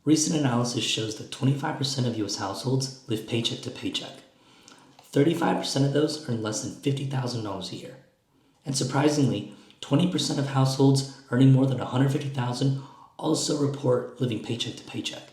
Recent analysis shows that 25% of US households live paycheck to paycheck. 35% of those earn less than $50,000 a year. And surprisingly, 20% of households earning more than $150,000 also report living paycheck to paycheck.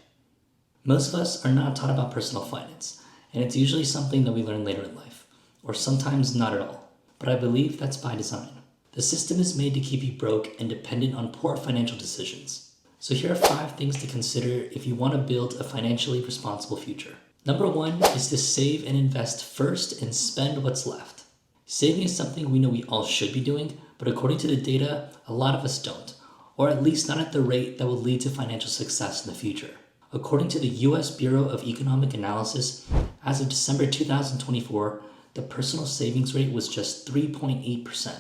Most of us are not taught about personal finance, and it's usually something that we learn later in life, or sometimes not at all. But I believe that's by design. The system is made to keep you broke and dependent on poor financial decisions. So here are 5 things to consider if you want to build a financially responsible future. Number 1 is to save and invest first and spend what's left. Saving is something we know we all should be doing, but according to the data, a lot of us don't, or at least not at the rate that will lead to financial success in the future. According to the US Bureau of Economic Analysis, as of December 2024, the personal savings rate was just 3.8%.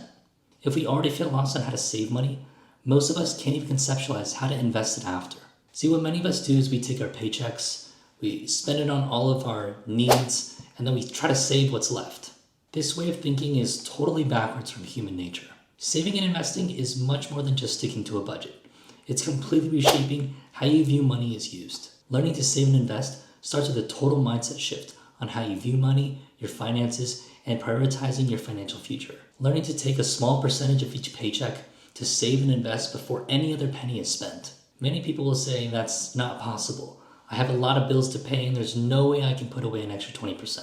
If we already feel lost on how to save money, most of us can't even conceptualize how to invest it after. See, what many of us do is we take our paychecks, we spend it on all of our needs, and then we try to save what's left. This way of thinking is totally backwards from human nature. Saving and investing is much more than just sticking to a budget. It's completely reshaping how you view money is used. Learning to save and invest starts with a total mindset shift on how you view money, your finances, and prioritizing your financial future. Learning to take a small percentage of each paycheck to save and invest before any other penny is spent. Many people will say that's not possible. I have a lot of bills to pay and there's no way I can put away an extra 20%.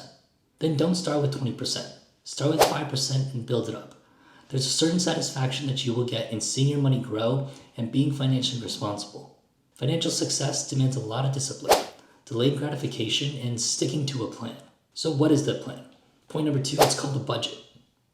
Then don't start with 20%. Start with 5% and build it up. There's a certain satisfaction that you will get in seeing your money grow and being financially responsible. Financial success demands a lot of discipline, delayed gratification, and sticking to a plan. So what is the plan? Point number 2, it's called a budget.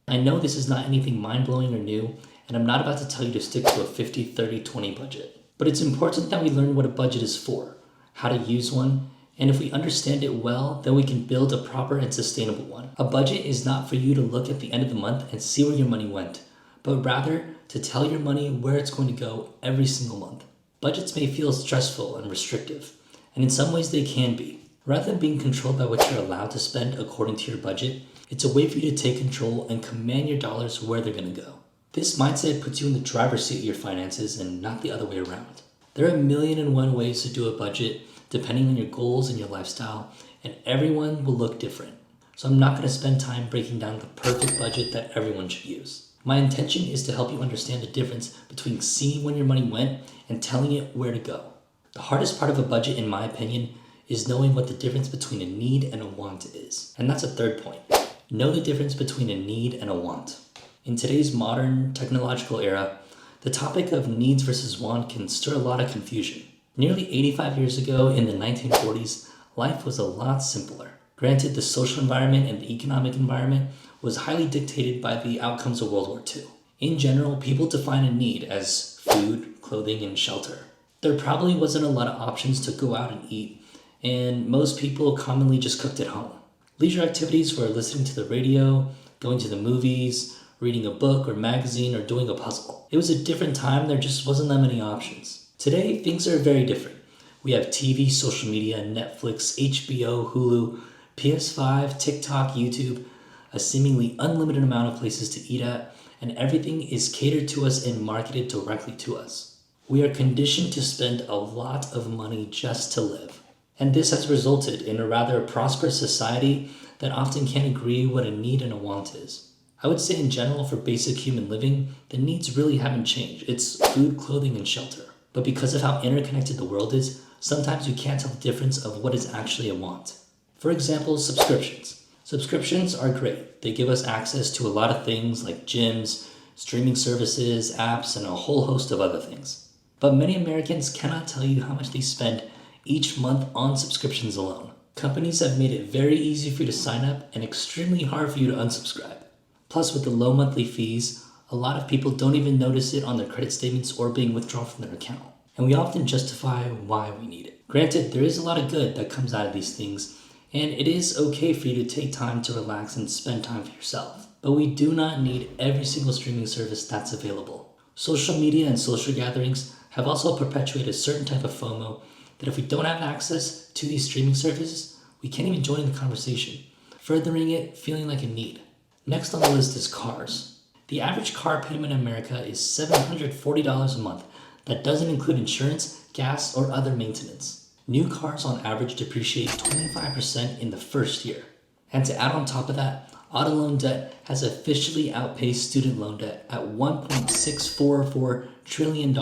I know this is not anything mind-blowing or new, and I'm not about to tell you to stick to a 50-30-20 budget. But it's important that we learn what a budget is for, how to use one, and if we understand it well, then we can build a proper and sustainable one. A budget is not for you to look at the end of the month and see where your money went, but rather to tell your money where it's going to go every single month. Budgets may feel stressful and restrictive, and in some ways they can be. Rather than being controlled by what you're allowed to spend according to your budget, it's a way for you to take control and command your dollars where they're going to go. This mindset puts you in the driver's seat of your finances and not the other way around. There are 1,000,001 ways to do a budget depending on your goals and your lifestyle, and everyone will look different. So I'm not going to spend time breaking down the perfect budget that everyone should use. My intention is to help you understand the difference between seeing when your money went and telling it where to go. The hardest part of a budget, in my opinion, is knowing what the difference between a need and a want is. And that's a third point. Know the difference between a need and a want. In today's modern technological era, the topic of needs versus want can stir a lot of confusion. Nearly 85 years ago in the 1940s, life was a lot simpler. Granted, the social environment and the economic environment was highly dictated by the outcomes of World War II. In general, people define a need as food, clothing, and shelter. There probably wasn't a lot of options to go out and eat, and most people commonly just cooked at home. Leisure activities were listening to the radio, going to the movies, reading a book or magazine, or doing a puzzle. It was a different time, there just wasn't that many options. Today, things are very different. We have TV, social media, Netflix, HBO, Hulu, PS5, TikTok, YouTube, a seemingly unlimited amount of places to eat at, and everything is catered to us and marketed directly to us. We are conditioned to spend a lot of money just to live. And this has resulted in a rather prosperous society that often can't agree what a need and a want is. I would say in general for basic human living, the needs really haven't changed. It's food, clothing, and shelter. But because of how interconnected the world is, sometimes you can't tell the difference of what is actually a want. For example, subscriptions. Subscriptions are great. They give us access to a lot of things like gyms, streaming services, apps, and a whole host of other things. But many Americans cannot tell you how much they spend each month on subscriptions alone. Companies have made it very easy for you to sign up and extremely hard for you to unsubscribe. Plus, with the low monthly fees, a lot of people don't even notice it on their credit statements or being withdrawn from their account. And we often justify why we need it. Granted, there is a lot of good that comes out of these things, and it is okay for you to take time to relax and spend time for yourself. But we do not need every single streaming service that's available. Social media and social gatherings have also perpetuated a certain type of FOMO that if we don't have access to these streaming services, we can't even join the conversation, furthering it feeling like a need. Next on the list is cars. The average car payment in America is $740 a month. That doesn't include insurance, gas, or other maintenance. New cars on average depreciate 25% in the first year. And to add on top of that, auto loan debt has officially outpaced student loan debt at $1.644 trillion.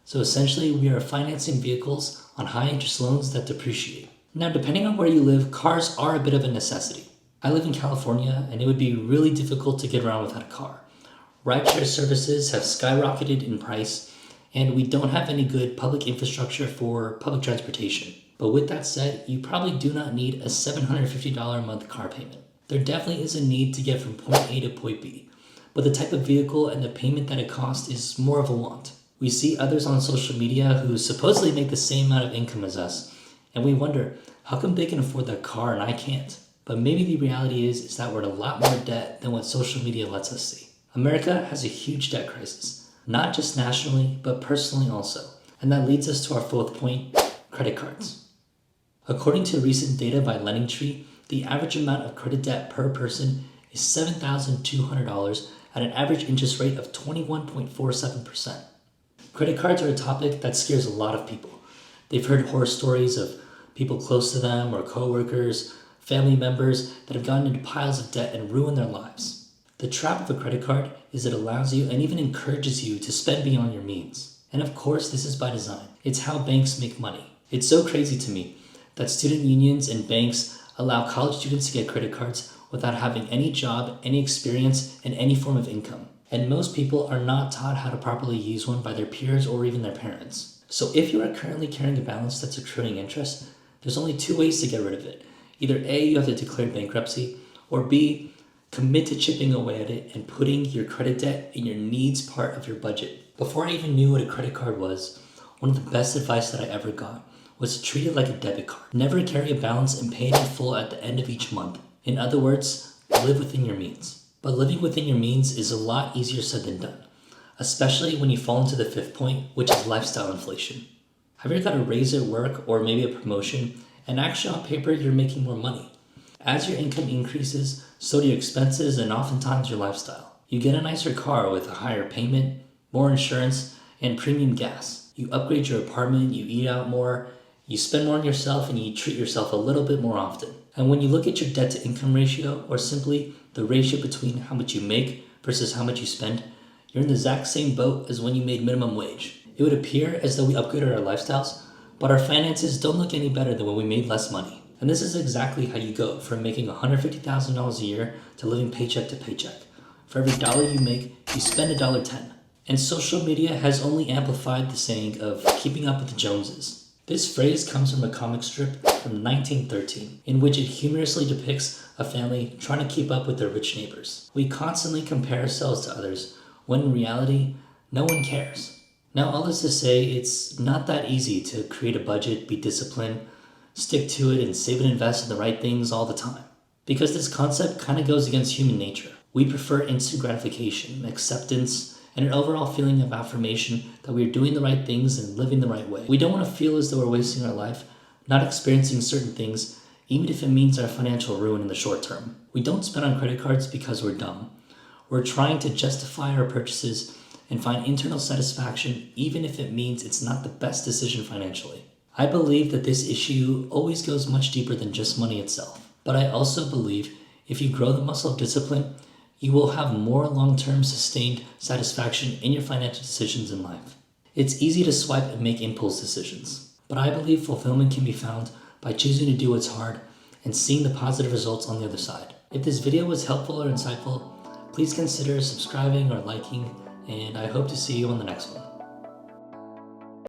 So essentially, we are financing vehicles on high interest loans that depreciate. Now, depending on where you live, cars are a bit of a necessity. I live in California, and it would be really difficult to get around without a car. Rideshare services have skyrocketed in price, and we don't have any good public infrastructure for public transportation. But with that said, you probably do not need a $750 a month car payment. There definitely is a need to get from point A to point B, but the type of vehicle and the payment that it costs is more of a want. We see others on social media who supposedly make the same amount of income as us, and we wonder, how come they can afford their car and I can't? But maybe the reality is that we're in a lot more debt than what social media lets us see. America has a huge debt crisis, not just nationally, but personally also. And that leads us to our fourth point, credit cards. According to recent data by LendingTree, the average amount of credit debt per person is $7,200 at an average interest rate of 21.47%. Credit cards are a topic that scares a lot of people. They've heard horror stories of people close to them or coworkers, family members that have gotten into piles of debt and ruined their lives. The trap of a credit card is it allows you and even encourages you to spend beyond your means. And of course, this is by design. It's how banks make money. It's so crazy to me that student unions and banks allow college students to get credit cards without having any job, any experience, and any form of income. And most people are not taught how to properly use one by their peers or even their parents. So if you are currently carrying a balance that's accruing interest, there's only two ways to get rid of it. Either A, you have to declare bankruptcy, or B, commit to chipping away at it and putting your credit debt in your needs part of your budget. Before I even knew what a credit card was, one of the best advice that I ever got was to treat it like a debit card. Never carry a balance and pay it in full at the end of each month. In other words, live within your means. But living within your means is a lot easier said than done, especially when you fall into the fifth point, which is lifestyle inflation. Have you ever got a raise at work or maybe a promotion, and actually on paper you're making more money? As your income increases, so do your expenses and oftentimes your lifestyle. You get a nicer car with a higher payment, more insurance, and premium gas. You upgrade your apartment, you eat out more, you spend more on yourself, and you treat yourself a little bit more often. And when you look at your debt to income ratio, or simply the ratio between how much you make versus how much you spend, you're in the exact same boat as when you made minimum wage. It would appear as though we upgraded our lifestyles, but our finances don't look any better than when we made less money. And this is exactly how you go from making $150,000 a year to living paycheck to paycheck. For every dollar you make, you spend $1.10. And social media has only amplified the saying of keeping up with the Joneses. This phrase comes from a comic strip from 1913, in which it humorously depicts a family trying to keep up with their rich neighbors. We constantly compare ourselves to others, when in reality, no one cares. Now, all this to say, it's not that easy to create a budget, be disciplined, stick to it, and save and invest in the right things all the time. Because this concept kind of goes against human nature. We prefer instant gratification, acceptance, and an overall feeling of affirmation that we are doing the right things and living the right way. We don't want to feel as though we're wasting our life, not experiencing certain things, even if it means our financial ruin in the short term. We don't spend on credit cards because we're dumb. We're trying to justify our purchases and find internal satisfaction, even if it means it's not the best decision financially. I believe that this issue always goes much deeper than just money itself. But I also believe if you grow the muscle of discipline, you will have more long-term sustained satisfaction in your financial decisions in life. It's easy to swipe and make impulse decisions, but I believe fulfillment can be found by choosing to do what's hard and seeing the positive results on the other side. If this video was helpful or insightful, please consider subscribing or liking, and I hope to see you on the next one.